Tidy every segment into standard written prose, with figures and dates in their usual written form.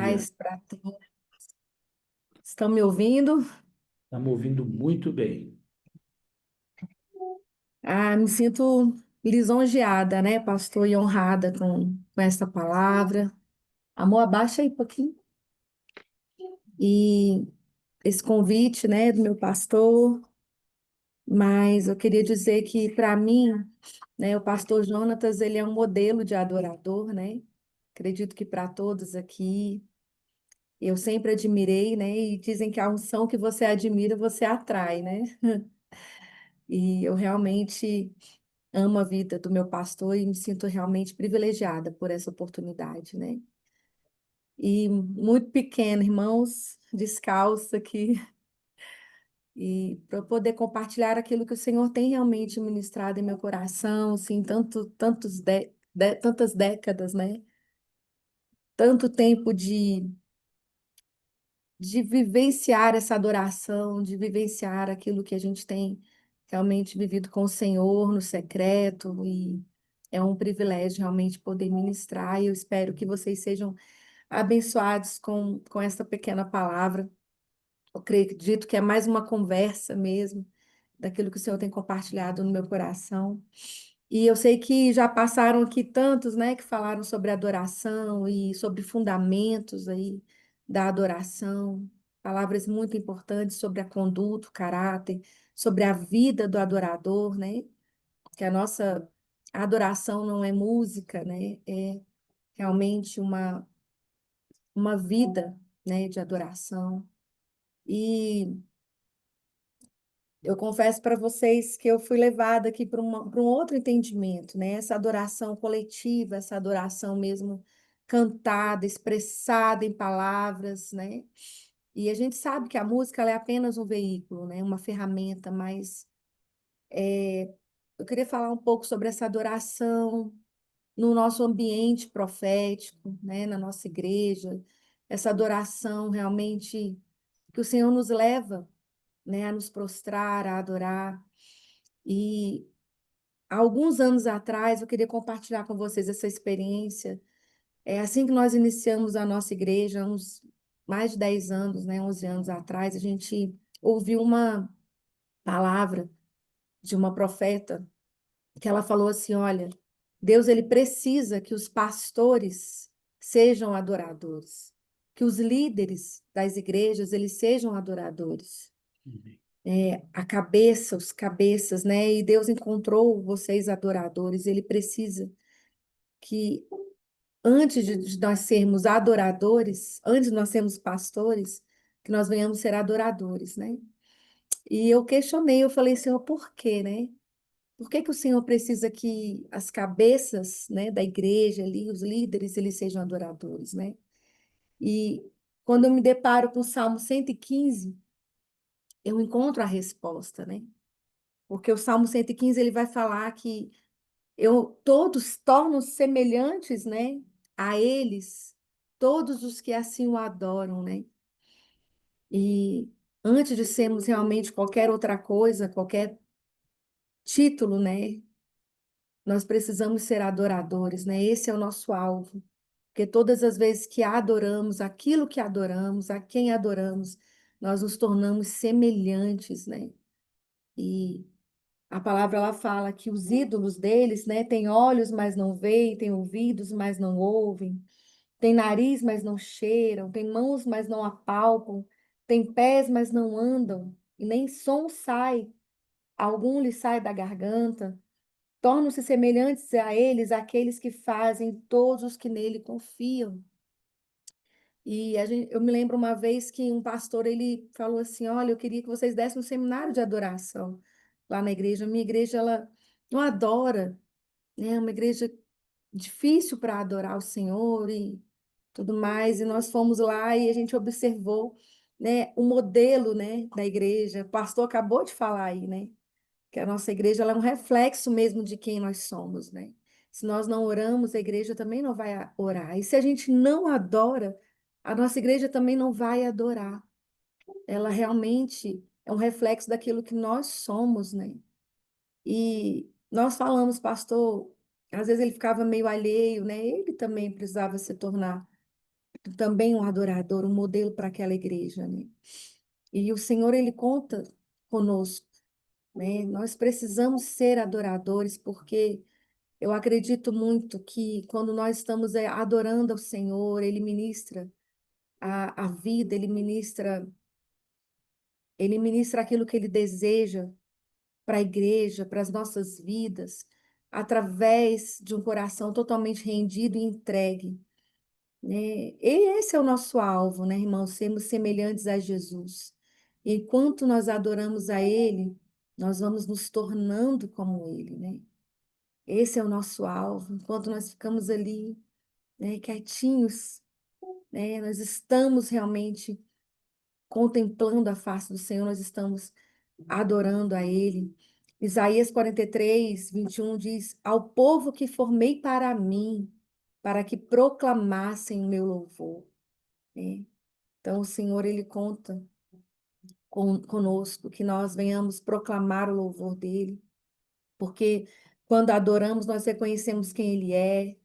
dia. paz para todos. Estão me ouvindo? Estamos ouvindo muito bem. Me sinto lisonjeada, né, pastor, e honrada com essa palavra. Amor, abaixa aí um pouquinho. E esse convite, né, do meu pastor, mas eu queria dizer que, para mim, né, o pastor Jonatas, ele é um modelo de adorador, né? Acredito que para todos aqui, eu sempre admirei, né? E dizem que a unção que você admira, você atrai, né? E eu realmente amo a vida do meu pastor e me sinto realmente privilegiada por essa oportunidade, né? E muito pequena, irmãos, descalça aqui, e para eu poder compartilhar aquilo que o Senhor tem realmente ministrado em meu coração, assim, tantas décadas, né? Tanto tempo de vivenciar essa adoração, de vivenciar aquilo que a gente tem realmente vivido com o Senhor no secreto, e é um privilégio realmente poder ministrar, e eu espero que vocês sejam abençoados com essa pequena palavra. Eu acredito que é mais uma conversa mesmo, daquilo que o Senhor tem compartilhado no meu coração. E eu sei que já passaram aqui tantos, né, que falaram sobre adoração e sobre fundamentos aí da adoração, palavras muito importantes sobre a conduta, o caráter, sobre a vida do adorador, né? Que a nossa adoração não é música, né? É realmente uma vida, né, de adoração. E eu confesso para vocês que eu fui levada aqui para um outro entendimento, né? Essa adoração coletiva, essa adoração mesmo cantada, expressada em palavras, né? E a gente sabe que a música ela é apenas um veículo, né? Uma ferramenta, mas eu queria falar um pouco sobre essa adoração no nosso ambiente profético, né? Na nossa igreja, essa adoração realmente que o Senhor nos leva, né? A nos prostrar, a adorar. E há alguns anos atrás, eu queria compartilhar com vocês essa experiência. É assim que nós iniciamos a nossa igreja, uns mais de 10 anos, né, 11 anos atrás, a gente ouviu uma palavra de uma profeta que ela falou assim, olha, Deus ele precisa que os pastores sejam adoradores, que os líderes das igrejas eles sejam adoradores. A cabeça, os cabeças, né? E Deus encontrou vocês adoradores. Ele precisa que, antes de nós sermos adoradores, antes de nós sermos pastores, que nós venhamos ser adoradores, né? E eu questionei, eu falei, Senhor, por quê, né? Por que que o Senhor precisa que as cabeças, né, da igreja ali, os líderes, eles sejam adoradores, né? E quando eu me deparo com o Salmo 115, eu encontro a resposta, né? Porque o Salmo 115 ele vai falar que todos tornam semelhantes, né, a eles, todos os que assim o adoram, né? E antes de sermos realmente qualquer outra coisa, qualquer título, né, nós precisamos ser adoradores, né? Esse é o nosso alvo. Porque todas as vezes que adoramos aquilo que adoramos, a quem adoramos, nós nos tornamos semelhantes, né? E a palavra ela fala que os ídolos deles, né, têm olhos, mas não veem, têm ouvidos, mas não ouvem, têm nariz, mas não cheiram, têm mãos, mas não apalpam, têm pés, mas não andam, e nem som sai, algum lhes sai da garganta. Tornam-se semelhantes a eles aqueles que fazem todos os que nele confiam. E eu me lembro uma vez que um pastor ele falou assim: olha, eu queria que vocês dessem um seminário de adoração lá na igreja. Minha igreja ela não adora, né? É uma igreja difícil para adorar o Senhor e tudo mais. E nós fomos lá e a gente observou, né, o modelo, né, da igreja. O pastor acabou de falar aí, né? Que a nossa igreja ela é um reflexo mesmo de quem nós somos, né? Se nós não oramos, a igreja também não vai orar. E se a gente não adora, a nossa igreja também não vai adorar. Ela realmente é um reflexo daquilo que nós somos, né? E nós falamos, pastor, às vezes ele ficava meio alheio, né? Ele também precisava se tornar também um adorador, um modelo para aquela igreja, né? E o Senhor, ele conta conosco, né? Nós precisamos ser adoradores, porque eu acredito muito que quando nós estamos adorando ao Senhor, Ele ministra a vida, Ele ministra aquilo que Ele deseja para a igreja, para as nossas vidas, através de um coração totalmente rendido e entregue, né? E esse é o nosso alvo, né, irmãos? Sermos semelhantes a Jesus. Enquanto nós adoramos a Ele, nós vamos nos tornando como Ele, né? Esse é o nosso alvo. Enquanto nós ficamos ali, né, quietinhos, né, nós estamos realmente contemplando a face do Senhor, nós estamos adorando a Ele. Isaías 43, 21 diz: Ao povo que formei para mim, para que proclamassem o meu louvor. Né? Então, o Senhor, Ele conta conosco, que nós venhamos proclamar o louvor dEle, porque quando adoramos, nós reconhecemos quem Ele é,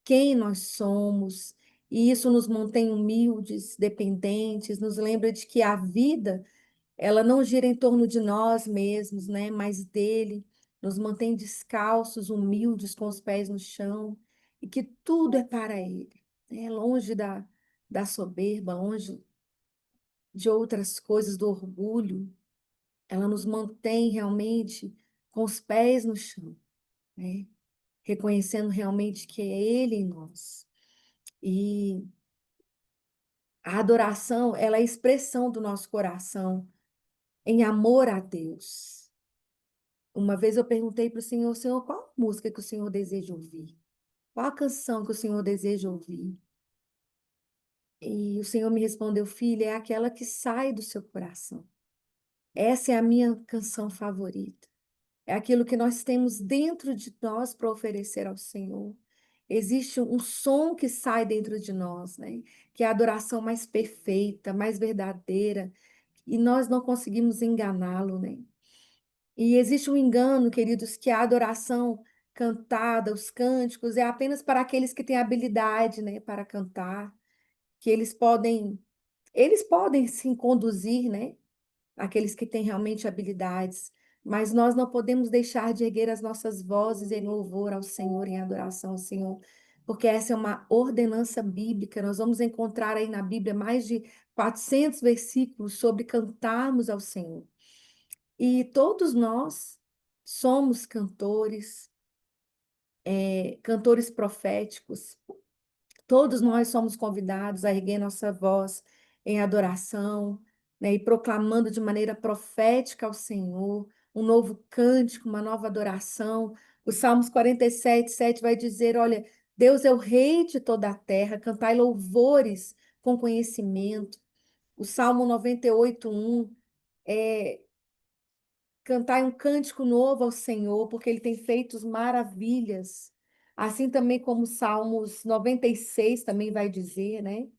quem nós somos, e isso nos mantém humildes, dependentes, nos lembra de que a vida, ela não gira em torno de nós mesmos, né, mas dele, nos mantém descalços, humildes, com os pés no chão, e que tudo é para Ele, né, longe da soberba, longe de outras coisas, do orgulho, ela nos mantém realmente com os pés no chão, né? Reconhecendo realmente que é Ele em nós. E a adoração, ela é a expressão do nosso coração em amor a Deus. Uma vez eu perguntei para o Senhor, Senhor, qual a música que o Senhor deseja ouvir? Qual a canção que o Senhor deseja ouvir? E o Senhor me respondeu, filha, é aquela que sai do seu coração. Essa é a minha canção favorita. É aquilo que nós temos dentro de nós para oferecer ao Senhor. Existe um som que sai dentro de nós, né? Que é a adoração mais perfeita, mais verdadeira, e nós não conseguimos enganá-lo, né? E existe um engano, queridos, que a adoração cantada, os cânticos, é apenas para aqueles que têm habilidade, né, para cantar, que eles podem sim conduzir, né? Aqueles que têm realmente habilidades, mas nós não podemos deixar de erguer as nossas vozes em louvor ao Senhor, em adoração ao Senhor, porque essa é uma ordenança bíblica. Nós vamos encontrar aí na Bíblia mais de 400 versículos sobre cantarmos ao Senhor. E todos nós somos cantores, cantores proféticos. Todos nós somos convidados a erguer nossa voz em adoração, né, e proclamando de maneira profética ao Senhor um novo cântico, uma nova adoração. O Salmos 47, 7 vai dizer: Olha, Deus é o Rei de toda a terra, cantai louvores com conhecimento. O Salmo 98, 1 é: Cantai um cântico novo ao Senhor, porque Ele tem feito maravilhas. Assim também como o Salmos 96 também vai dizer, né?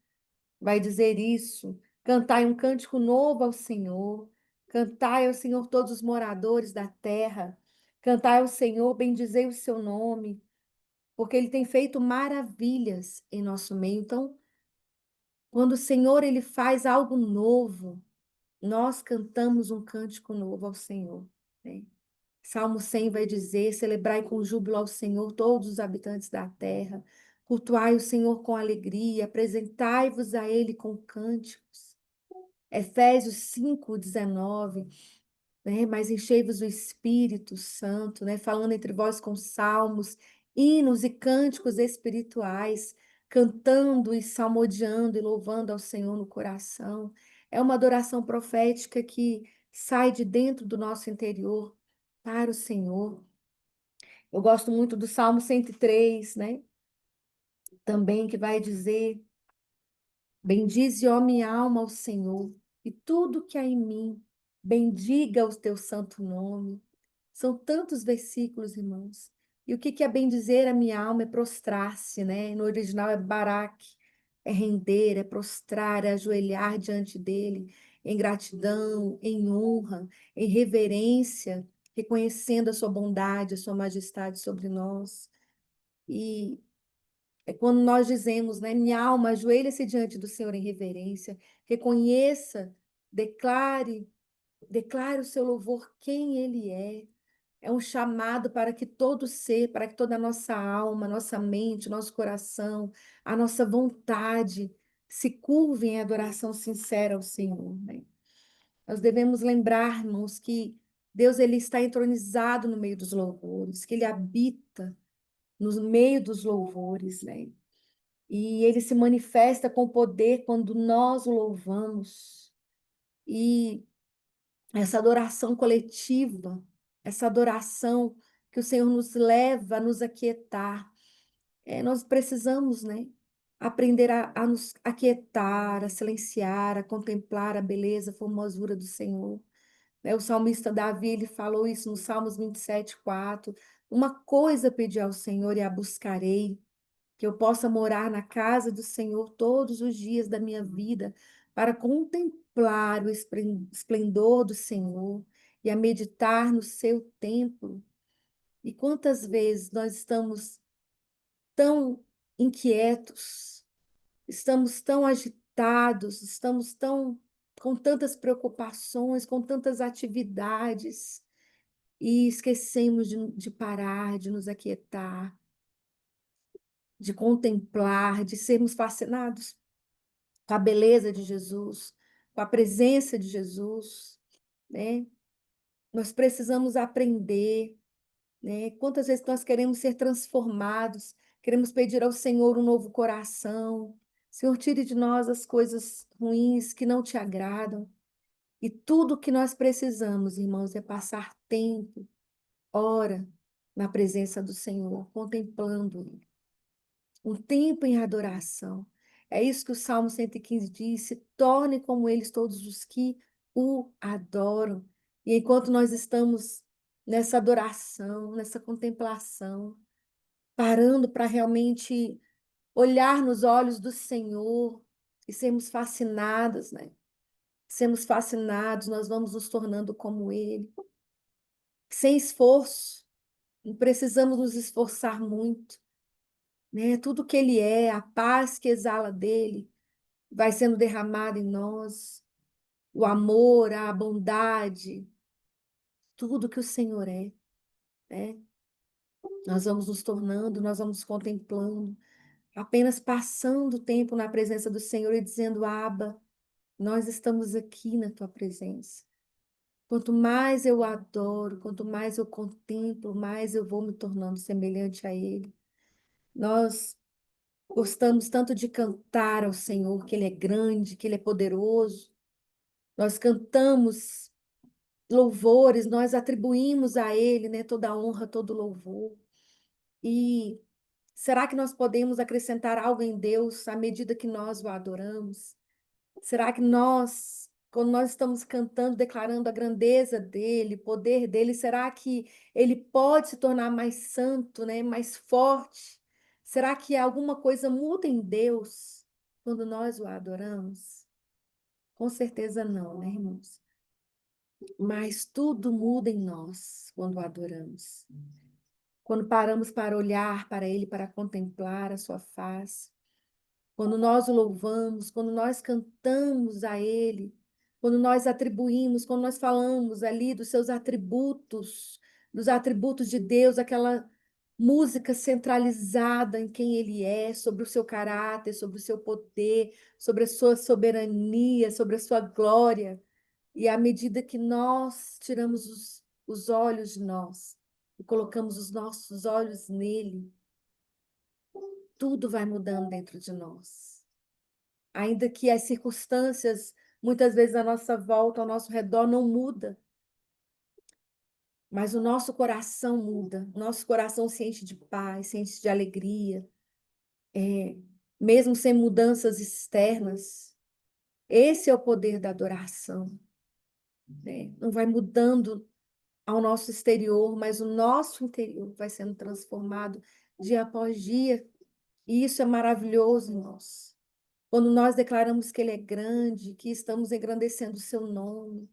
Vai dizer isso. Cantai um cântico novo ao Senhor. Cantai ao Senhor todos os moradores da terra. Cantai ao Senhor, bendizei o seu nome, porque Ele tem feito maravilhas em nosso meio. Então, quando o Senhor ele faz algo novo, nós cantamos um cântico novo ao Senhor, né? Salmo 100 vai dizer: celebrai com júbilo ao Senhor todos os habitantes da terra, cultuai o Senhor com alegria, apresentai-vos a Ele com cânticos. Efésios 5:19, né? Mas enchei-vos do Espírito Santo, né? Falando entre vós com salmos, hinos e cânticos espirituais, cantando e salmodiando e louvando ao Senhor no coração. É uma adoração profética que sai de dentro do nosso interior para o Senhor. Eu gosto muito do Salmo 103, né? Também que vai dizer: Bendize, ó minha alma, ao Senhor, e tudo que há em mim, bendiga o teu santo nome. São tantos versículos, irmãos. E o que é bendizer a minha alma? É prostrar-se, né? No original é barak, é render, é prostrar, é ajoelhar diante dele, em gratidão, em honra, em reverência, reconhecendo a sua bondade, a sua majestade sobre nós. E É quando nós dizemos, né, minha alma, ajoelha-se diante do Senhor em reverência, reconheça, declare, declare o seu louvor, quem Ele é. É um chamado para que todo ser, para que toda a nossa alma, nossa mente, nosso coração, a nossa vontade se curvem em adoração sincera ao Senhor, né? Nós devemos lembrar-nos que Deus ele está entronizado no meio dos louvores, que Ele habita no meio dos louvores, né? E Ele se manifesta com poder quando nós o louvamos. E essa adoração coletiva, essa adoração que o Senhor nos leva a nos aquietar. Nós precisamos, né, aprender a nos aquietar, a silenciar, a contemplar a beleza, a formosura do Senhor. Né? O salmista Davi, ele falou isso no Salmos 27:4. Uma coisa pedi ao Senhor e a buscarei, que eu possa morar na casa do Senhor todos os dias da minha vida, para contemplar o esplendor do Senhor e a meditar no seu templo. E quantas vezes nós estamos tão inquietos, estamos tão agitados, estamos tão com tantas preocupações, com tantas atividades, e esquecemos de parar, de nos aquietar, de contemplar, de sermos fascinados com a beleza de Jesus, com a presença de Jesus, né? Nós precisamos aprender, né? Quantas vezes nós queremos ser transformados, queremos pedir ao Senhor um novo coração. Senhor, tire de nós as coisas ruins que não te agradam. E tudo que nós precisamos, irmãos, é passar tempo, hora, na presença do Senhor, contemplando Ele. Um tempo em adoração. É isso que o Salmo 115 diz: se torne como eles todos os que o adoram. E enquanto nós estamos nessa adoração, nessa contemplação, parando para realmente olhar nos olhos do Senhor e sermos fascinados, né? Sermos fascinados, nós vamos nos tornando como Ele, sem esforço, não precisamos nos esforçar muito, né? Tudo que Ele é, a paz que exala dele, vai sendo derramada em nós, o amor, a bondade, tudo que o Senhor é, né? Nós vamos nos tornando, nós vamos contemplando, apenas passando o tempo na presença do Senhor e dizendo: Abba, nós estamos aqui na tua presença. Quanto mais eu adoro, quanto mais eu contemplo, mais eu vou me tornando semelhante a Ele. Nós gostamos tanto de cantar ao Senhor, que Ele é grande, que Ele é poderoso. Nós cantamos louvores, nós atribuímos a Ele, né, toda a honra, todo o louvor. E será que nós podemos acrescentar algo em Deus à medida que nós o adoramos? Será que nós, quando nós estamos cantando, declarando a grandeza dele, o poder dele, será que ele pode se tornar mais santo, né, mais forte? Será que alguma coisa muda em Deus quando nós o adoramos? Com certeza não, né, irmãos? Mas tudo muda em nós quando o adoramos. Quando paramos para olhar para ele, para contemplar a sua face. Quando nós o louvamos, quando nós cantamos a Ele, quando nós atribuímos, quando nós falamos ali dos seus atributos, dos atributos de Deus, aquela música centralizada em quem Ele é, sobre o seu caráter, sobre o seu poder, sobre a sua soberania, sobre a sua glória. E à medida que nós tiramos os olhos de nós e colocamos os nossos olhos nele, tudo vai mudando dentro de nós. Ainda que as circunstâncias, muitas vezes à nossa volta, ao nosso redor, não muda, mas o nosso coração muda, o nosso coração se enche de paz, se enche de alegria, mesmo sem mudanças externas. Esse é o poder da adoração, né? Não vai mudando ao nosso exterior, mas o nosso interior vai sendo transformado dia após dia, e isso é maravilhoso em nós. Quando nós declaramos que Ele é grande, que estamos engrandecendo o seu nome,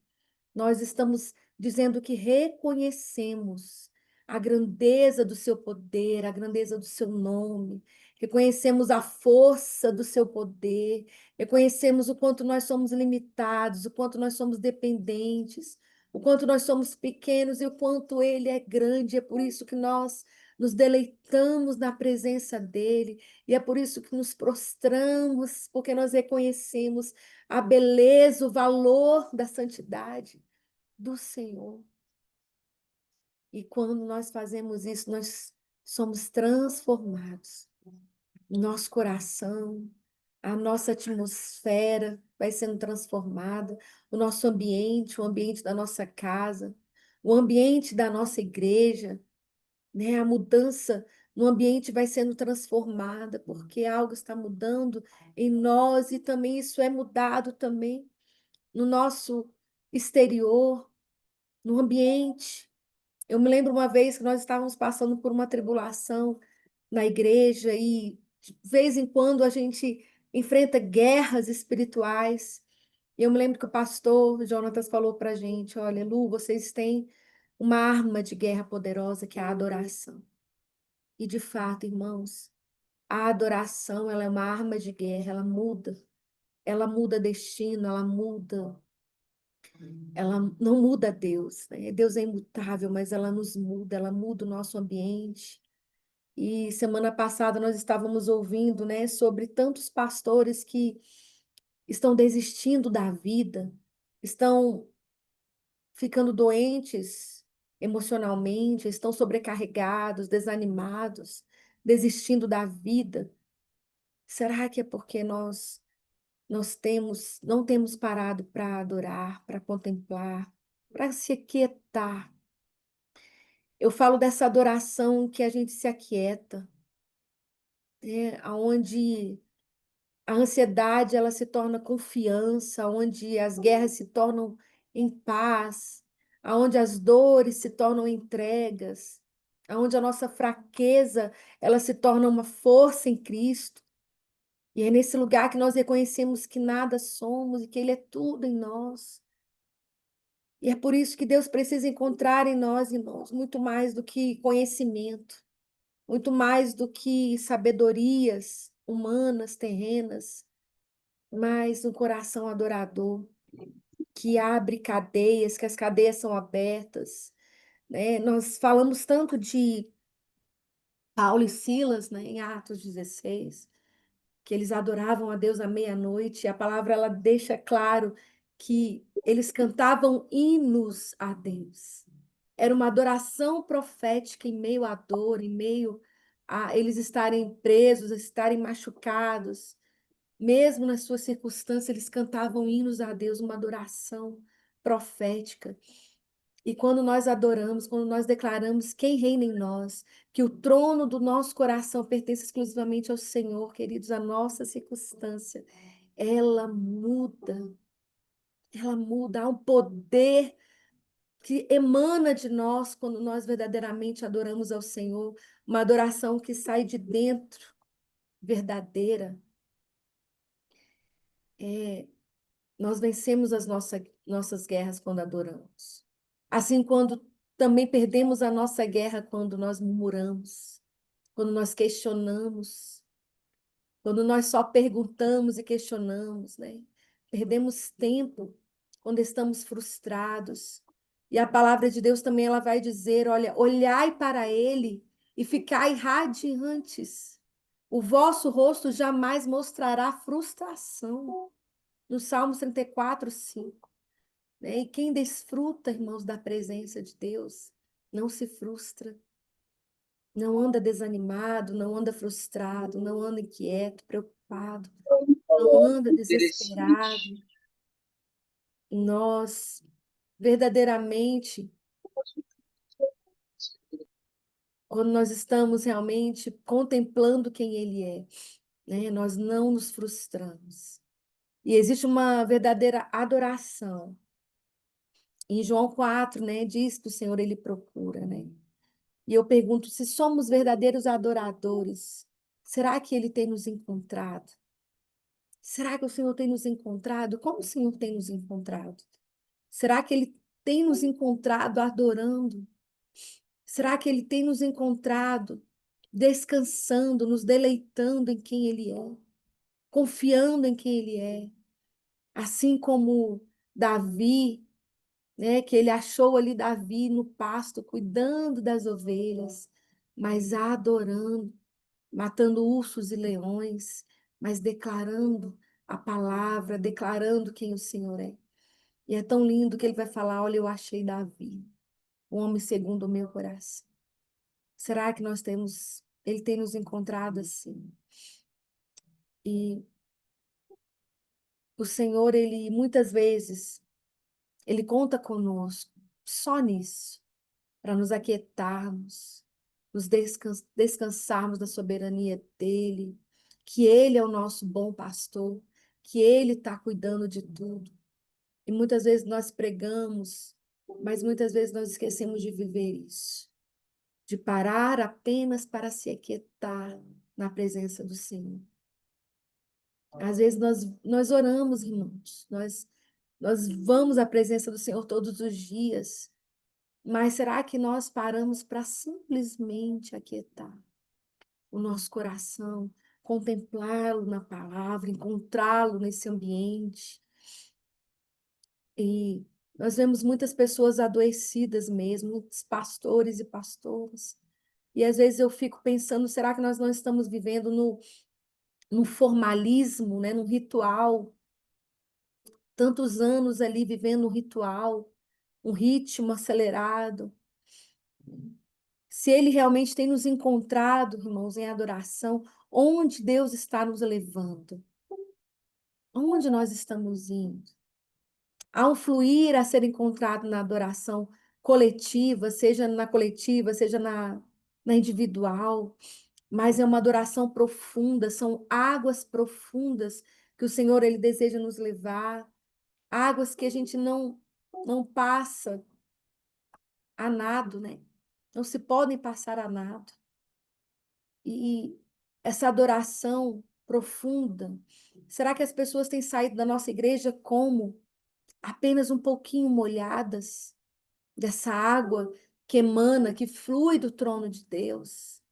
nós estamos dizendo que reconhecemos a grandeza do seu poder, a grandeza do seu nome, reconhecemos a força do seu poder, reconhecemos o quanto nós somos limitados, o quanto nós somos dependentes, o quanto nós somos pequenos e o quanto Ele é grande. É por isso que nós nos deleitamos na presença dEle, e é por isso que nos prostramos, porque nós reconhecemos a beleza, o valor da santidade do Senhor. E quando nós fazemos isso, nós somos transformados. Nosso coração, a nossa atmosfera vai sendo transformada, o nosso ambiente, o ambiente da nossa casa, o ambiente da nossa igreja, né? A mudança no ambiente vai sendo transformada, porque algo está mudando em nós e também isso é mudado também no nosso exterior, no ambiente. Eu me lembro uma vez que nós estávamos passando por uma tribulação na igreja e de vez em quando a gente enfrenta guerras espirituais. E eu me lembro que o pastor Jonatas falou para a gente: olha, Lu, vocês têm uma arma de guerra poderosa que é a adoração. E de fato, irmãos, a adoração ela é uma arma de guerra, ela muda destino, ela não muda Deus, né? Deus é imutável, mas ela nos muda, ela muda o nosso ambiente. E semana passada nós estávamos ouvindo, né, sobre tantos pastores que estão desistindo da vida, estão ficando doentes emocionalmente, estão sobrecarregados, desanimados, desistindo da vida. Será que é porque nós não temos parado para adorar, para contemplar, para se aquietar? Eu falo dessa adoração que a gente se aquieta, né? Onde a ansiedade ela se torna confiança, onde as guerras se tornam em paz, aonde as dores se tornam entregas, aonde a nossa fraqueza ela se torna uma força em Cristo. E é nesse lugar que nós reconhecemos que nada somos e que Ele é tudo em nós. E é por isso que Deus precisa encontrar em nós, irmãos, muito mais do que conhecimento, muito mais do que sabedorias humanas, terrenas, mas um coração adorador, que abre cadeias, que as cadeias são abertas, né? Nós falamos tanto de Paulo e Silas, né, em Atos 16, que eles adoravam a Deus à meia-noite, e a palavra ela deixa claro que eles cantavam hinos a Deus. Era uma adoração profética em meio à dor, em meio a eles estarem presos, estarem machucados. Mesmo nas suas circunstâncias, eles cantavam hinos a Deus, uma adoração profética. E quando nós adoramos, quando nós declaramos quem reina em nós, que o trono do nosso coração pertence exclusivamente ao Senhor, queridos, a nossa circunstância, ela muda, há um poder que emana de nós quando nós verdadeiramente adoramos ao Senhor, uma adoração que sai de dentro, verdadeira. Nós vencemos as nossas guerras quando adoramos. Assim, quando também perdemos a nossa guerra quando nós murmuramos, quando nós questionamos, quando nós só perguntamos e questionamos, né? Perdemos tempo quando estamos frustrados. E a palavra de Deus também ela vai dizer, olha, olhai para ele e ficai radiantes. O vosso rosto jamais mostrará frustração. No Salmo 34, 5. Né? E quem desfruta, irmãos, da presença de Deus, não se frustra, não anda desanimado, não anda frustrado, não anda inquieto, preocupado, não anda desesperado. Interessante. Nós, verdadeiramente, quando nós estamos realmente contemplando quem Ele é, né? Nós não nos frustramos. E existe uma verdadeira adoração. Em João 4, né, diz que o Senhor ele procura, né? E eu pergunto se somos verdadeiros adoradores, será que ele tem nos encontrado? Será que o Senhor tem nos encontrado? Como o Senhor tem nos encontrado? Será que ele tem nos encontrado adorando? Será que ele tem nos encontrado descansando, nos deleitando em quem Ele é, confiando em quem Ele é. Assim como Davi, né, que ele achou ali Davi no pasto, cuidando das ovelhas, mas adorando, matando ursos e leões, mas declarando a palavra, declarando quem o Senhor é. E é tão lindo que ele vai falar: olha, eu achei Davi, um homem segundo o meu coração. Será que ele tem nos encontrado assim? E o Senhor, ele muitas vezes, ele conta conosco só nisso, para nos aquietarmos, descansarmos da soberania dele, que ele é o nosso bom pastor, que ele está cuidando de tudo. E muitas vezes nós pregamos, mas muitas vezes nós esquecemos de viver isso, de parar apenas para se aquietar na presença do Senhor. Às vezes nós oramos, irmãos, nós vamos à presença do Senhor todos os dias, mas será que nós paramos para simplesmente aquietar o nosso coração, contemplá-lo na palavra, encontrá-lo nesse ambiente? E nós vemos muitas pessoas adoecidas mesmo, muitos pastores e pastoras. E às vezes eu fico pensando, será que nós não estamos vivendo no formalismo, né, no ritual? Tantos anos ali vivendo um ritual, um ritmo acelerado. Se ele realmente tem nos encontrado, irmãos, em adoração, onde Deus está nos levando? Onde nós estamos indo? Há um fluir a ser encontrado na adoração coletiva, seja na individual, mas é uma adoração profunda, são águas profundas que o Senhor ele deseja nos levar, águas que a gente não passa a nado, né? Não se podem passar a nado. E essa adoração profunda, será que as pessoas têm saído da nossa igreja como apenas um pouquinho molhadas dessa água que emana, que flui do trono de Deus?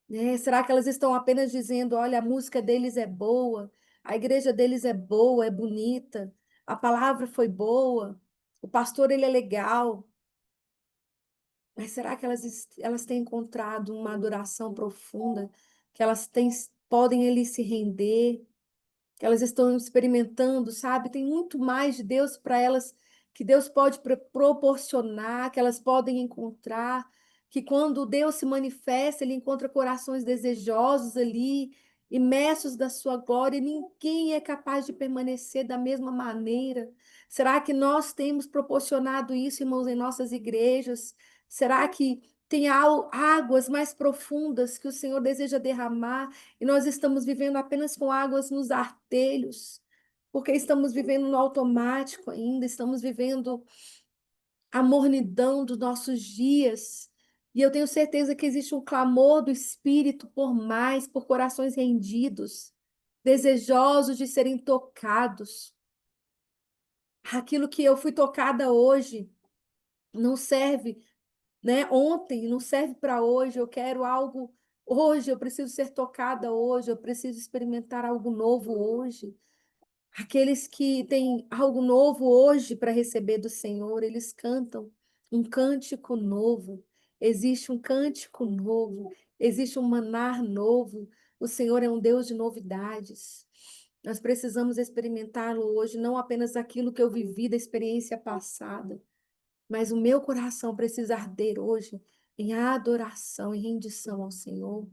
Né? Será que elas estão apenas dizendo, olha, a música deles é boa, a igreja deles é boa, é bonita, a palavra foi boa, o pastor ele é legal, mas será que elas têm encontrado uma adoração profunda, que podem ali se render, que elas estão experimentando, sabe? Tem muito mais de Deus para elas, que Deus pode proporcionar, que elas podem encontrar, que quando Deus se manifesta, Ele encontra corações desejosos ali, imersos da sua glória, e ninguém é capaz de permanecer da mesma maneira. Será que nós temos proporcionado isso, irmãos, em nossas igrejas? Será que tem águas mais profundas que o Senhor deseja derramar? E nós estamos vivendo apenas com águas nos artelhos, porque estamos vivendo no automático ainda, estamos vivendo a mornidão dos nossos dias. E eu tenho certeza que existe um clamor do Espírito por mais, por corações rendidos, desejosos de serem tocados. Aquilo que eu fui tocada hoje não serve, né? Ontem não serve para hoje. Eu quero algo hoje, eu preciso ser tocada hoje, eu preciso experimentar algo novo hoje. Aqueles que têm algo novo hoje para receber do Senhor, eles cantam um cântico novo. Existe um cântico novo, existe um manar novo. O Senhor é um Deus de novidades. Nós precisamos experimentá-lo hoje, não apenas aquilo que eu vivi da experiência passada, mas o meu coração precisa arder hoje em adoração e rendição ao Senhor.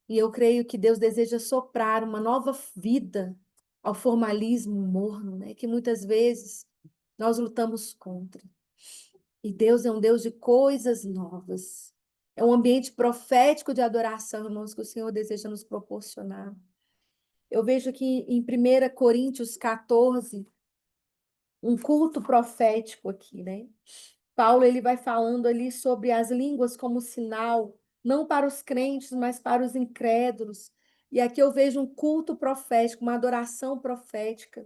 E eu creio que Deus deseja soprar uma nova vida ao formalismo morno, né? Que muitas vezes nós lutamos contra. E Deus é um Deus de coisas novas. É um ambiente profético de adoração, irmãos, que o Senhor deseja nos proporcionar. Eu vejo aqui em 1 Coríntios 14, um culto profético aqui, né? Paulo ele vai falando ali sobre as línguas como sinal, não para os crentes, mas para os incrédulos. E aqui eu vejo um culto profético, uma adoração profética.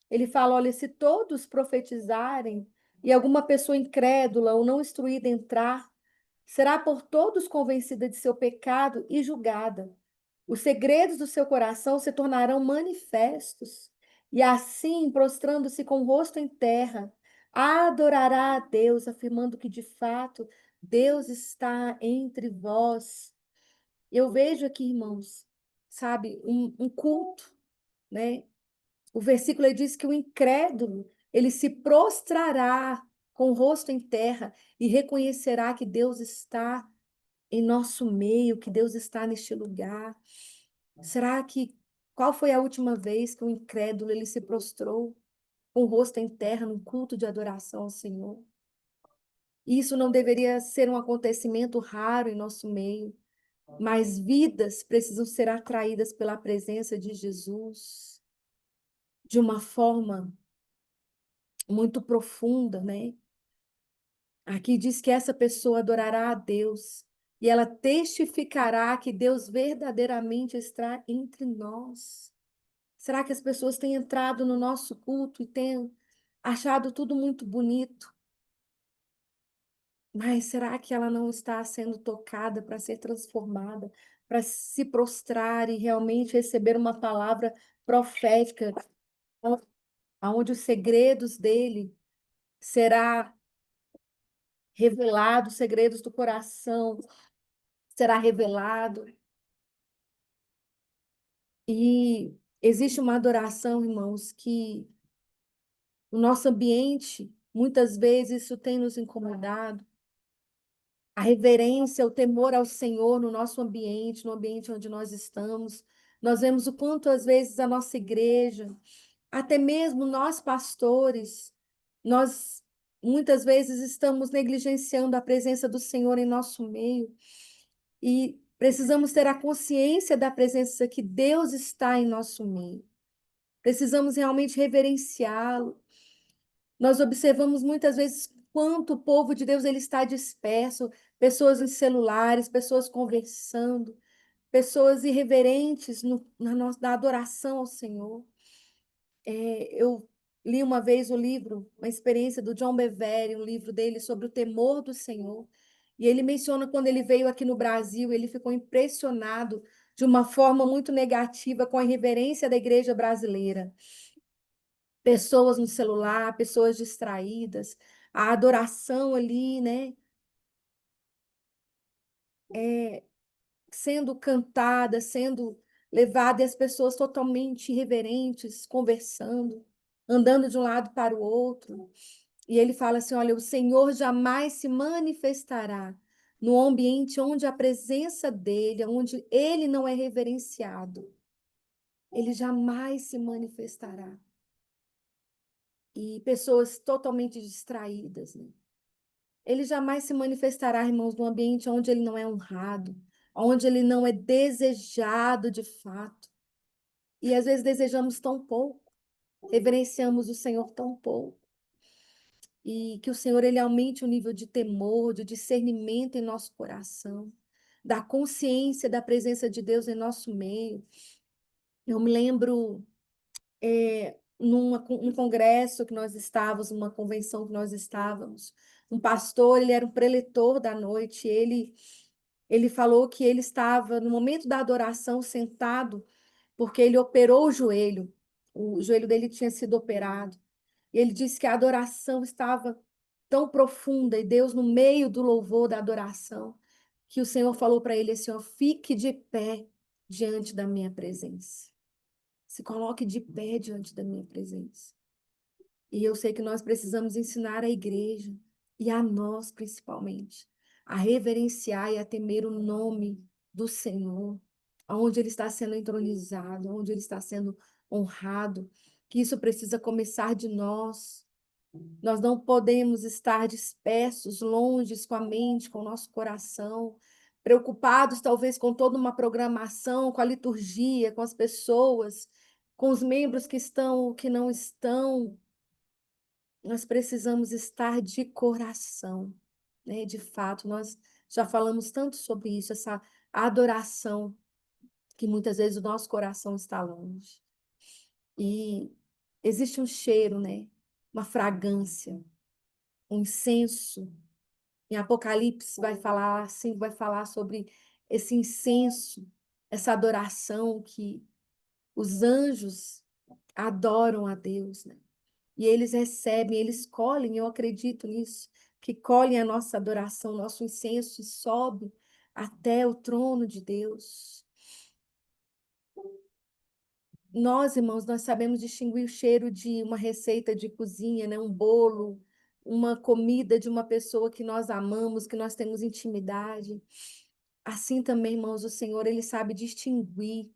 Ele fala: olha, se todos profetizarem e alguma pessoa incrédula ou não instruída entrar, será por todos convencida de seu pecado e julgada. Os segredos do seu coração se tornarão manifestos, e assim, prostrando-se com o rosto em terra, adorará a Deus, afirmando que de fato Deus está entre vós. Eu vejo aqui, irmãos, sabe, um culto, né? O versículo ele diz que o incrédulo, ele se prostrará com o rosto em terra e reconhecerá que Deus está em nosso meio, que Deus está neste lugar. Será que qual foi a última vez que o incrédulo ele se prostrou com o rosto em terra num culto de adoração ao Senhor? Isso não deveria ser um acontecimento raro em nosso meio, mas vidas precisam ser atraídas pela presença de Jesus de uma forma muito profunda, né? Aqui diz que essa pessoa adorará a Deus e ela testificará que Deus verdadeiramente está entre nós. Será que as pessoas têm entrado no nosso culto e têm achado tudo muito bonito? Mas será que ela não está sendo tocada para ser transformada, para se prostrar e realmente receber uma palavra profética, onde os segredos dele será revelado, os segredos do coração será revelado. E existe uma adoração, irmãos, que o nosso ambiente, muitas vezes isso tem nos incomodado. A reverência, o temor ao Senhor no nosso ambiente, no ambiente onde nós estamos. Nós vemos o quanto, às vezes, a nossa igreja, até mesmo nós pastores, nós muitas vezes estamos negligenciando a presença do Senhor em nosso meio. E precisamos ter a consciência da presença que Deus está em nosso meio. Precisamos realmente reverenciá-lo. Nós observamos muitas vezes quanto o povo de Deus ele está disperso, pessoas em celulares, pessoas conversando, pessoas irreverentes na adoração ao Senhor. Eu li uma vez o livro, uma experiência do John Bevere, um livro dele sobre o temor do Senhor. E ele menciona quando ele veio aqui no Brasil, ele ficou impressionado de uma forma muito negativa com a irreverência da igreja brasileira. Pessoas no celular, pessoas distraídas, a adoração ali, né, sendo cantada, sendo levada, e as pessoas totalmente irreverentes, conversando, andando de um lado para o outro. E ele fala assim: olha, o Senhor jamais se manifestará no ambiente onde a presença dele, onde ele não é reverenciado. Ele jamais se manifestará. E pessoas totalmente distraídas, né? Ele jamais se manifestará, irmãos, num ambiente onde ele não é honrado, onde ele não é desejado de fato. E às vezes desejamos tão pouco, reverenciamos o Senhor tão pouco. E que o Senhor ele aumente o nível de temor, de discernimento em nosso coração, da consciência da presença de Deus em nosso meio. Eu me lembro num congresso que nós estávamos, numa convenção que nós estávamos, um pastor, ele era um preletor da noite, ele falou que ele estava no momento da adoração sentado, porque ele operou o joelho dele tinha sido operado. E ele disse que a adoração estava tão profunda e Deus no meio do louvor da adoração, que o Senhor falou para ele assim, ó, fique de pé diante da minha presença. Se coloque de pé diante da minha presença. E eu sei que nós precisamos ensinar a igreja, e a nós principalmente, a reverenciar e a temer o nome do Senhor, aonde Ele está sendo entronizado, onde Ele está sendo honrado, que isso precisa começar de nós. Nós não podemos estar dispersos, longe com a mente, com o nosso coração, preocupados talvez com toda uma programação, com a liturgia, com as pessoas, com os membros que estão ou que não estão. Nós precisamos estar de coração, né? De fato, nós já falamos tanto sobre isso, essa adoração, que muitas vezes o nosso coração está longe. E existe um cheiro, né? Uma fragrância, um incenso Em Apocalipse vai falar assim, vai falar sobre esse incenso, essa adoração que os anjos adoram a Deus, né? E eles recebem, eles colhem, eu acredito nisso, que colhem a nossa adoração, nosso incenso e sobe até o trono de Deus. Nós, irmãos, nós sabemos distinguir o cheiro de uma receita de cozinha, né? Um bolo, uma comida de uma pessoa que nós amamos, que nós temos intimidade. Assim também, irmãos, o Senhor, ele sabe distinguir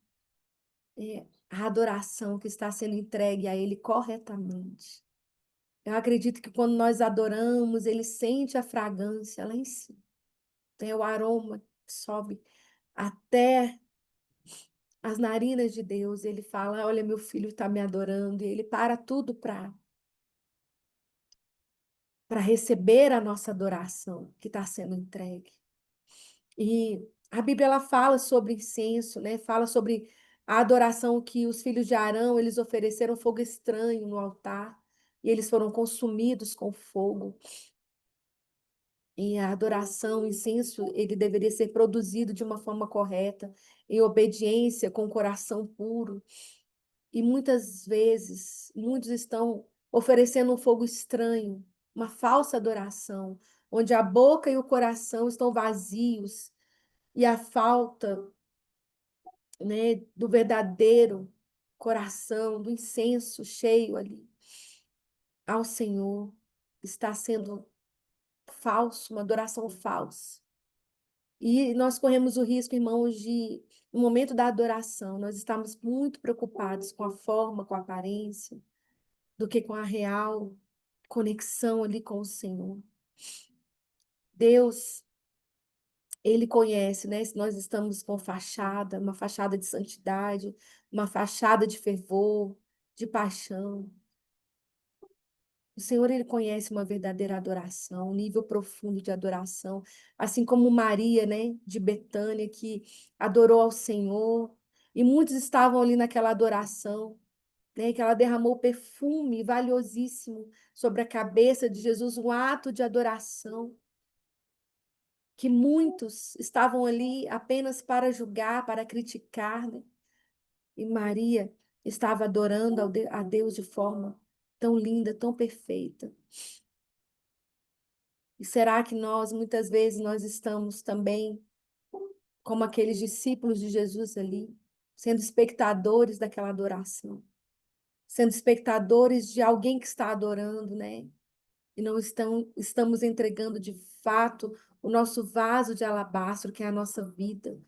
a adoração que está sendo entregue a Ele corretamente. Eu acredito que quando nós adoramos, Ele sente a fragrância lá em cima. Tem o aroma que sobe até as narinas de Deus. Ele fala: Olha, meu filho está me adorando. E Ele para tudo para receber a nossa adoração que está sendo entregue. E a Bíblia ela fala sobre incenso, né? Fala sobre a adoração que os filhos de Arão, eles ofereceram fogo estranho no altar e eles foram consumidos com fogo. E a adoração, o incenso, ele deveria ser produzido de uma forma correta, em obediência, com o coração puro. E muitas vezes, muitos estão oferecendo um fogo estranho, uma falsa adoração, onde a boca e o coração estão vazios e a falta, né, do verdadeiro coração, do incenso cheio ali ao Senhor, está sendo falso, uma adoração falsa. E nós corremos o risco, irmãos, de, no momento da adoração, nós estamos muito preocupados com a forma, com a aparência, do que com a real conexão ali com o Senhor. Deus, Ele conhece, né? Se nós estamos com fachada, uma fachada de santidade, uma fachada de fervor, de paixão. O Senhor, Ele conhece uma verdadeira adoração, um nível profundo de adoração, assim como Maria, né, de Betânia, que adorou ao Senhor, e muitos estavam ali naquela adoração, né, que ela derramou perfume valiosíssimo sobre a cabeça de Jesus, um ato de adoração, que muitos estavam ali apenas para julgar, para criticar, né? E Maria estava adorando a Deus de forma tão linda, tão perfeita. E será que nós, muitas vezes, nós estamos também como aqueles discípulos de Jesus ali, sendo espectadores daquela adoração, sendo espectadores de alguém que está adorando, né? E não estamos entregando de fato o nosso vaso de alabastro, que é a nossa vida,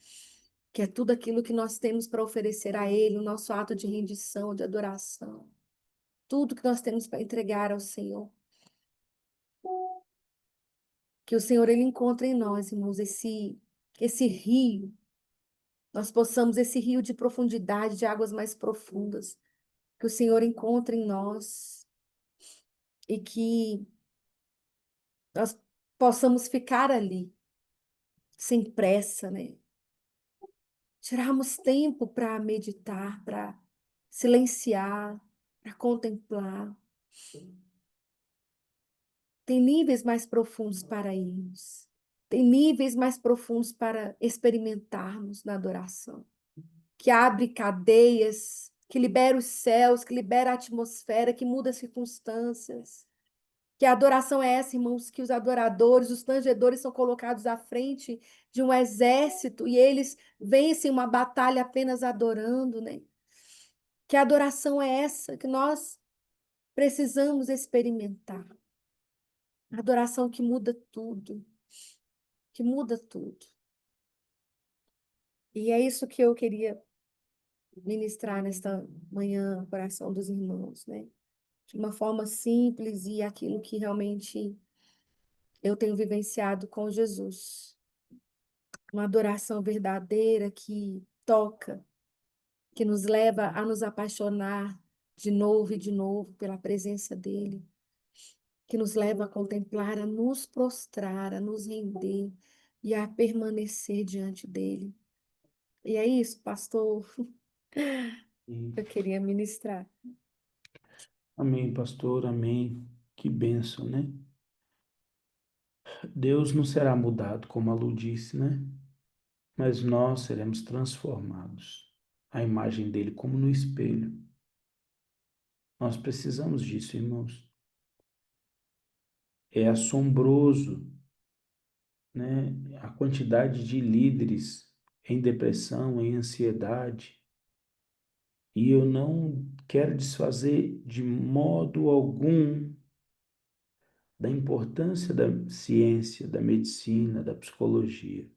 que é tudo aquilo que nós temos para oferecer a Ele, o nosso ato de rendição, de adoração, tudo que nós temos para entregar ao Senhor. Que o Senhor ele encontre em nós, irmãos, esse rio, nós possamos esse rio de profundidade, de águas mais profundas, que o Senhor encontre em nós e que nós possamos ficar ali, sem pressa, né? Tirarmos tempo para meditar, para silenciar, para contemplar. Tem níveis mais profundos para irmos. Tem níveis mais profundos para experimentarmos na adoração. Que abre cadeias, que libera os céus, que libera a atmosfera, que muda as circunstâncias. Que a adoração é essa, irmãos, que os adoradores, os tangedores são colocados à frente de um exército e eles vencem uma batalha apenas adorando, né? Que a adoração é essa que nós precisamos experimentar. A adoração que muda tudo, que muda tudo. E é isso que eu queria ministrar nesta manhã, coração dos irmãos, né? De uma forma simples e aquilo que realmente eu tenho vivenciado com Jesus. Uma adoração verdadeira que toca, que nos leva a nos apaixonar de novo pela presença dele, que nos leva a contemplar, a nos prostrar, a nos render e a permanecer diante dele. E é isso, pastor, E- eu queria ministrar. Amém, pastor, amém. Que bênção, né? Deus não será mudado, como a Lu disse, né? Mas nós seremos transformados à imagem dele, como no espelho. Nós precisamos disso, irmãos. É assombroso, né? A quantidade de líderes em depressão, em ansiedade. E eu não quero desfazer de modo algum da importância da ciência, da medicina, da psicologia.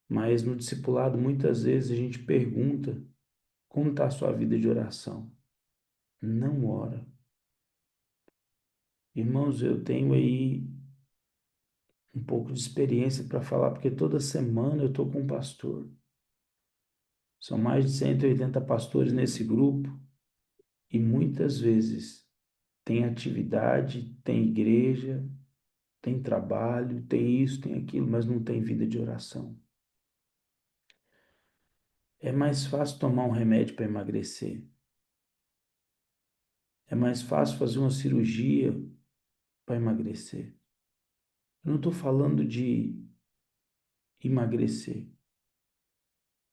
Mas no discipulado, muitas vezes a gente pergunta como está a sua vida de oração. Não ora. Irmãos, eu tenho aí um pouco de experiência para falar, porque toda semana eu estou com um pastor. São mais de 180 pastores nesse grupo e muitas vezes tem atividade, tem igreja, tem trabalho, tem isso, tem aquilo, mas não tem vida de oração. É mais fácil tomar um remédio para emagrecer. É mais fácil fazer uma cirurgia para emagrecer. Eu não estou falando de emagrecer.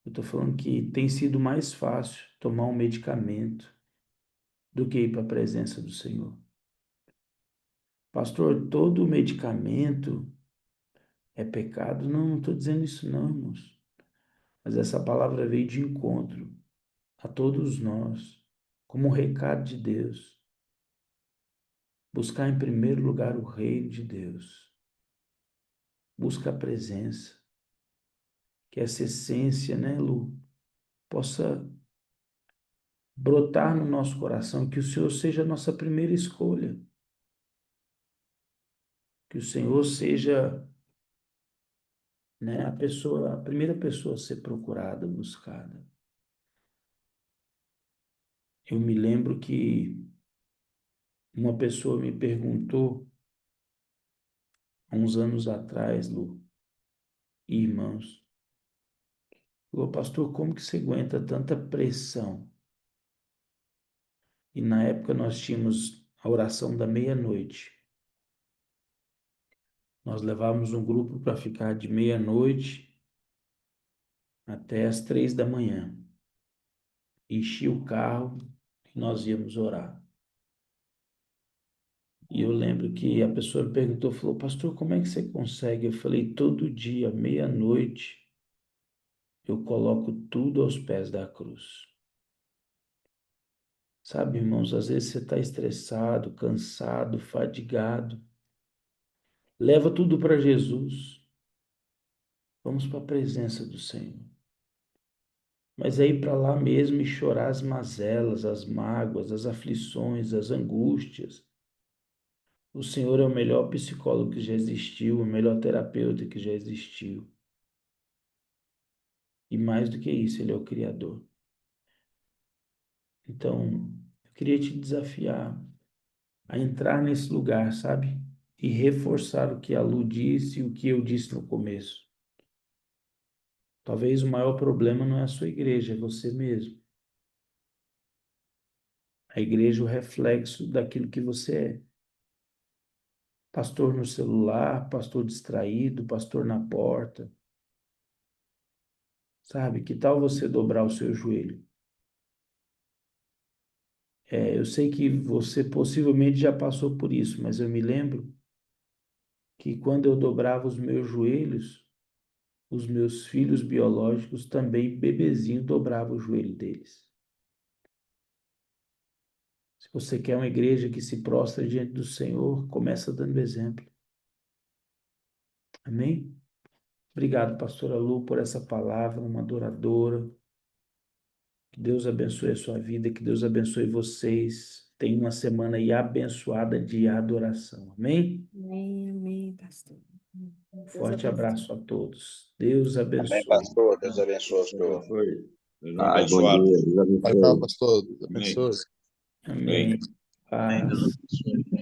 Eu estou falando que tem sido mais fácil tomar um medicamento do que ir para a presença do Senhor. Pastor, todo medicamento é pecado? Não, não estou dizendo isso não, irmãos. Mas essa palavra veio de encontro a todos nós, como um recado de Deus. Buscar em primeiro lugar o reino de Deus. Busca a presença. Que essa essência, né, Lu, possa brotar no nosso coração, que o Senhor seja a nossa primeira escolha. Que o Senhor seja, né, a primeira pessoa a ser procurada, buscada. Eu me lembro que uma pessoa me perguntou, há uns anos atrás, Lu, e irmãos, falou, pastor, como que você aguenta tanta pressão? E na época nós tínhamos a oração da meia-noite. Nós levávamos um grupo para ficar de meia-noite até as 3 da manhã. Enchia o carro e nós íamos orar. E eu lembro que a pessoa me perguntou, falou, pastor, como é que você consegue? Eu falei, todo dia, meia-noite, eu coloco tudo aos pés da cruz. Sabe, irmãos, às vezes você está estressado, cansado, fadigado. Leva tudo para Jesus. Vamos para a presença do Senhor. Mas é ir para lá mesmo e chorar as mazelas, as mágoas, as aflições, as angústias. O Senhor é o melhor psicólogo que já existiu, o melhor terapeuta que já existiu. E mais do que isso, Ele é o Criador. Então, eu queria te desafiar a entrar nesse lugar, sabe? E reforçar o que a Lu disse e o que eu disse no começo. Talvez o maior problema não é a sua igreja, é você mesmo. A igreja é o reflexo daquilo que você é. Pastor no celular, pastor distraído, pastor na porta. Sabe, que tal você dobrar o seu joelho? Eu sei que você possivelmente já passou por isso, mas eu me lembro que quando eu dobrava os meus joelhos, os meus filhos biológicos também, bebezinho, dobravam o joelho deles. Se você quer uma igreja que se prostra diante do Senhor, começa dando exemplo. Amém? Obrigado, pastora Lu, por essa palavra, uma adoradora. Que Deus abençoe a sua vida, que Deus abençoe vocês. Tenha uma semana aí abençoada de adoração. Amém? Amém, amém, pastor. Deus Forte abençoe. abraço a todos. Deus Amém, abençoe. pastor. Deus abençoe o senhor. Foi. Paz, bom dia, Deus Vai, abençoe. pastor. Deus Amém. abençoe. Amém. Amém. Deus Paz. abençoe.